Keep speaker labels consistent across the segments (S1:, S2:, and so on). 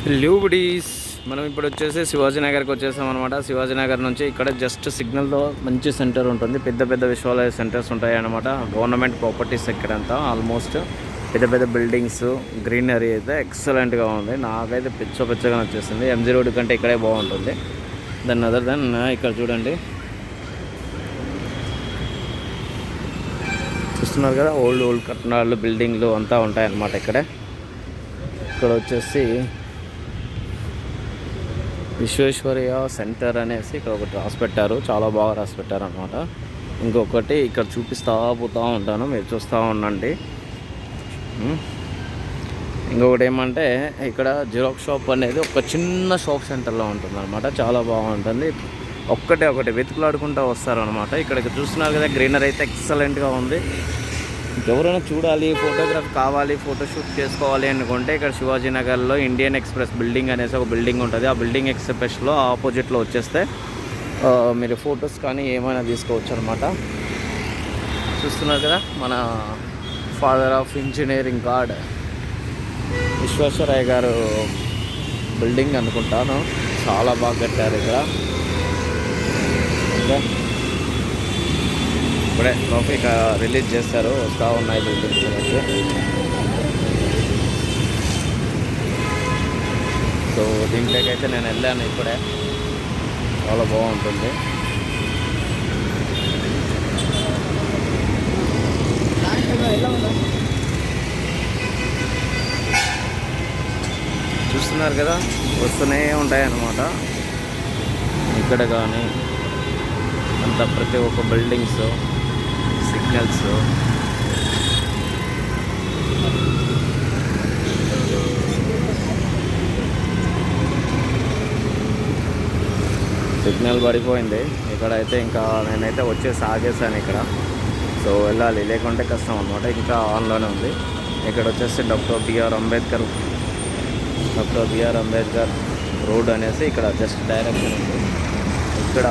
S1: ల్యూబిడీస్ మనం ఇప్పుడు వచ్చేసి శివాజీనగర్కి వచ్చేసాం అనమాట. శివాజీనగర్ నుంచి ఇక్కడ జస్ట్ సిగ్నల్లో మంచి సెంటర్ ఉంటుంది. పెద్ద పెద్ద విశ్వాలయ సెంటర్స్ ఉంటాయి అన్నమాట. గవర్నమెంట్ ప్రాపర్టీస్ ఇక్కడంతా ఆల్మోస్ట్ పెద్ద పెద్ద బిల్డింగ్స్, గ్రీనరీ అయితే ఎక్సలెంట్గా ఉంది. నాకైతే పిచ్చగా వచ్చేసింది. ఎంజీ రోడ్ కంటే ఇక్కడే బాగుంటుంది. దెన్ అదర్ దెన్ ఇక్కడ చూడండి, చూస్తున్నారు కదా, ఓల్డ్ కట్టడాలు, బిల్డింగ్లు అంతా ఉంటాయన్నమాట ఇక్కడే. ఇక్కడ వచ్చేసి విశ్వేశ్వరయ్య సెంటర్ అనేసి ఇక్కడ ఒకటి రాసి పెట్టారు. చాలా బాగా రాసి పెట్టారు అనమాట. ఇంకొకటి ఇక్కడ చూపిస్తూ పోతూ ఉంటాను, మీరు చూస్తూ ఉండండి. ఇంకొకటి ఏమంటే ఇక్కడ జిరాక్స్ షాప్ అనేది ఒక చిన్న షాప్ సెంటర్లో ఉంటుంది అనమాట. చాలా బాగుంటుంది. ఒకటి వెతుకులాడుకుంటూ వస్తారనమాట. ఇక్కడికి చూస్తున్నారు కదా, గ్రీనరీ అయితే ఎక్సలెంట్గా ఉంది. ఎవరైనా చూడాలి, ఫోటోగ్రఫీ కావాలి, ఫోటోషూట్ చేసుకోవాలి అనుకుంటే ఇక్కడ శివాజీనగర్లో ఇండియన్ ఎక్స్ప్రెస్ బిల్డింగ్ అనేసి ఒక బిల్డింగ్ ఉంటుంది. ఆ బిల్డింగ్ ఎక్స్ప్రెస్లో ఆపోజిట్లో వచ్చేస్తే మీరు ఫొటోస్ కానీ ఏమైనా తీసుకోవచ్చు అనమాట. చూస్తున్నారు కదా, మన father of engineering God Visvesvaraya గారు బిల్డింగ్ అనుకుంటాను. చాలా బాగా కట్టారు ఇక్కడ. ఇప్పుడే ట్రాఫిక్ రిలీజ్ చేస్తారు, వస్తూ ఉన్నాయి బిల్డింగ్స్ నుంచి. సో దీంట్లోకైతే నేను వెళ్ళాను ఇప్పుడే. చాలా బాగుంటుంది. చూస్తున్నారు కదా, వస్తూనే ఉంటాయి అన్నమాట ఇక్కడ. కానీ అంత ప్రతి ఒక్క బిల్డింగ్స్, సిగ్నల్స్, సిగ్నల్ పడిపోయింది ఇక్కడైతే. ఇంకా నేనైతే వచ్చేసి ఆగేసాను ఇక్కడ. సో వెళ్ళాలి, లేకుంటే కష్టం అనమాట. ఇంకా ఆన్లోనే ఉంది. ఇక్కడ వచ్చేసి డాక్టర్ బిఆర్ అంబేద్కర్ రోడ్ అనేసి ఇక్కడ జస్ట్ డైరెక్షన్ ఉంది. ఇక్కడ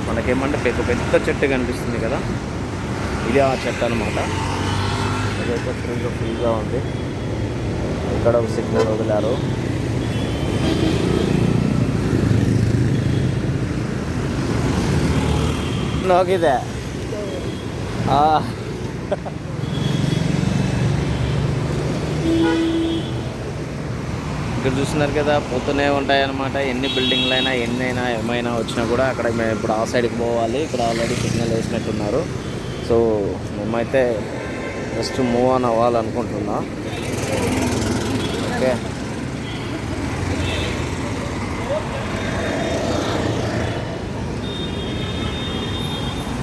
S1: మనకేమంటే పెద్ద చెట్టు కనిపిస్తుంది కదా, ఇది ఆ చెట్టు అనమాట. ఇదైతే ఫ్రీగా ఉంది. ఇక్కడ ఒక సిగ్నల్ వదిలారు. నాకిదే ఇక్కడ చూస్తున్నారు కదా, పోతూనే ఉంటాయి అన్నమాట. ఎన్ని బిల్డింగ్లు అయినా, ఎన్నైనా, ఏమైనా వచ్చినా కూడా అక్కడ మేము ఇప్పుడు ఆ సైడ్కి పోవాలి. ఇక్కడ ఆల్రెడీ సిగ్నల్ వేసినట్టున్నారు. సో మేమైతే జస్ట్ మూవ్ ఆన్ అవ్వాలనుకుంటున్నా. ఓకే,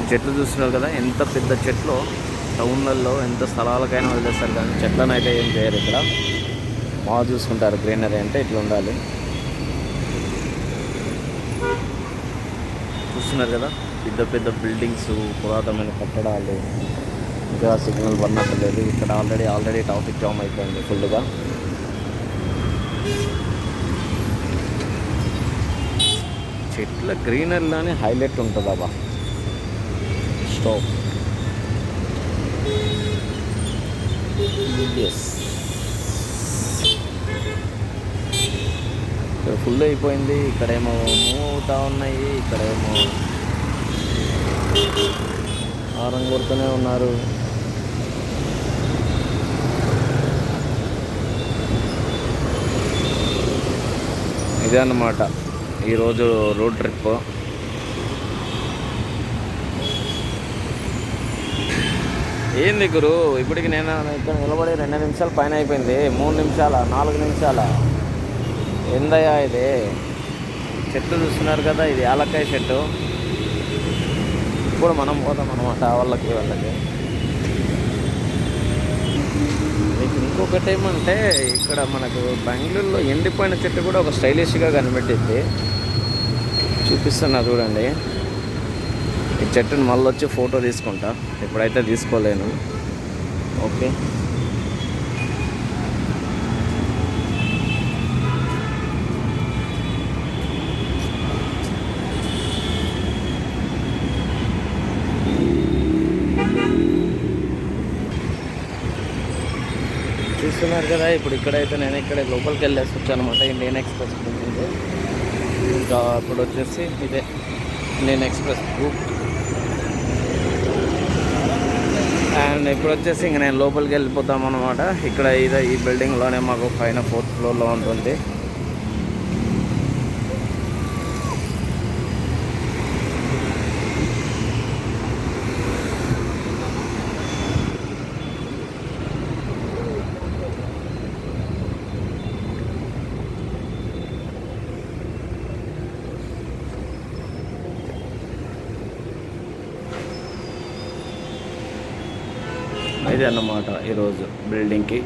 S1: చెట్లు చూస్తున్నారు కదా, ఎంత పెద్ద చెట్లు. టౌన్లలో ఎంత స్థలాలకైనా వదిలేస్తారు, కానీ చెట్లను అయితే ఏం చేయరు. ఇక్కడ బాగా చూసుకుంటారు. గ్రీనరీ అంటే ఇట్లా ఉండాలి. చూస్తున్నారు కదా, పెద్ద బిల్డింగ్స్, పురాతనమైన కట్టడాలు. ఇంకా సిగ్నల్ పడినట్టు లేదు. ఇక్కడ ఆల్రెడీ ట్రాఫిక్ జామ్ అయిపోయింది ఫుల్గా. చెట్ల గ్రీనరీలోనే హైలైట్ ఉంటుంది అబ్బా. స్టాప్. ఎస్, ఇక్కడ ఫుల్ అయిపోయింది. ఇక్కడేమో మూవ్ అవుతూ ఉన్నాయి, ఇక్కడేమో హారన్ కొడుతూనే ఉన్నారు. ఇదే అన్నమాట ఈరోజు రోడ్ ట్రిప్. ఏంది గురు, ఇప్పటికి నేను ఇక్కడ నిలబడి 2 నిమిషాలు పైన అయిపోయింది. 3 నిమిషాల, 4 నిమిషాల, ఏందయ్యా ఇది? చెట్టు చూస్తున్నారు కదా, ఇది యాలక్కాయ చెట్టు. ఇప్పుడు మనం పోతాం అనమాట వాళ్ళకి. మీకు ఇంకొకటి ఏమంటే, ఇక్కడ మనకు బెంగళూరులో ఎండిపోయిన చెట్టు కూడా ఒక స్టైలిష్గా కనిపెట్టింది. చూపిస్తున్నా చూడండి. ఈ చెట్టుని మళ్ళీ వచ్చి ఫోటో తీసుకుంటా, ఇప్పుడైతే తీసుకోలేను. ఓకే, చూస్తున్నారు కదా. ఇప్పుడు ఇక్కడైతే నేను ఇక్కడే లోపలికి వెళ్ళేసి వచ్చాను అనమాట, ఇండియన్ ఎక్స్ప్రెస్ బిల్డింగ్. ఇంకా ఇప్పుడు వచ్చేసి ఇదే ఇండియన్ ఎక్స్ప్రెస్ గ్రూప్. అండ్ ఇప్పుడు వచ్చేసి ఇంక నేను లోపలికి వెళ్ళిపోతాం అనమాట. ఇక్కడ ఇదే ఈ బిల్డింగ్లోనే మాకు పైన 4th ఫ్లోర్లో ఉంటుంది. ఇదే అన్నమాట ఈరోజు బిల్డింగ్కి